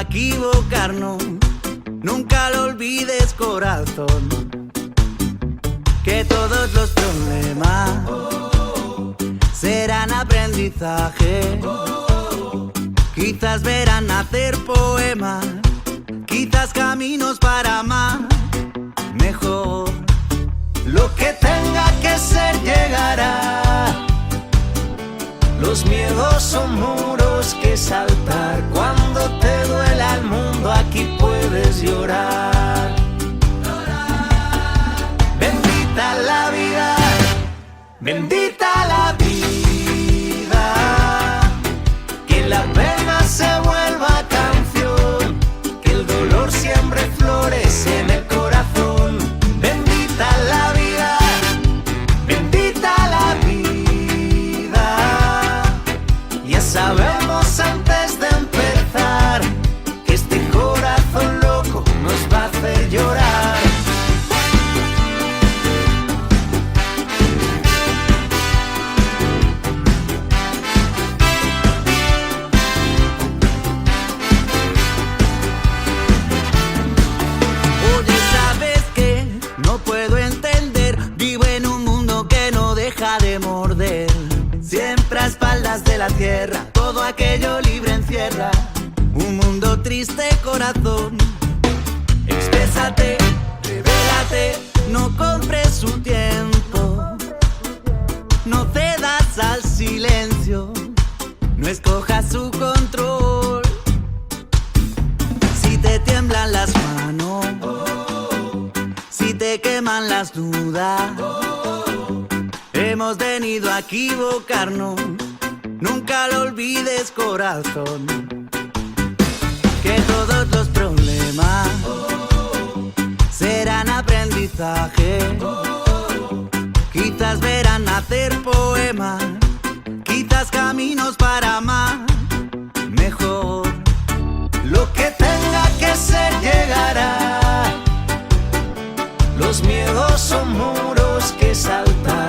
equivocarnos. Nunca lo olvides, corazón, que todos los problemas serán aprendizaje. Quizás verán nacer poemas, quizás caminos para amar mejor. Lo que tenga que ser llegará. Los miedos son muros que saltar. Cuando te duela el mundo, aquí puedes llorar. Bendita la vida, bendita la vida, que la pena se vuelva canción, que el dolor siempre florece en el corazón. Bendita la vida, bendita la vida. Ya sabemos antes de empezar que este corazón loco nos va a hacer llorar. Oye, ¿sabes qué? No puedo entender. Vivo en un mundo que no deja de morder. Siempre a espaldas de la tierra, todo aquello libre encierra un mundo triste, corazón. Exprésate, revélate, no compres su tiempo. No cedas al silencio, no escojas su control. Si te tiemblan las manos, si te queman las dudas, hemos venido a equivocarnos. Nunca lo olvides, corazón, que todos los problemas serán aprendizaje. Quizás verán nacer poemas, quizás caminos para amar mejor. Lo que tenga que ser llegará. Los miedos son muros que saltan.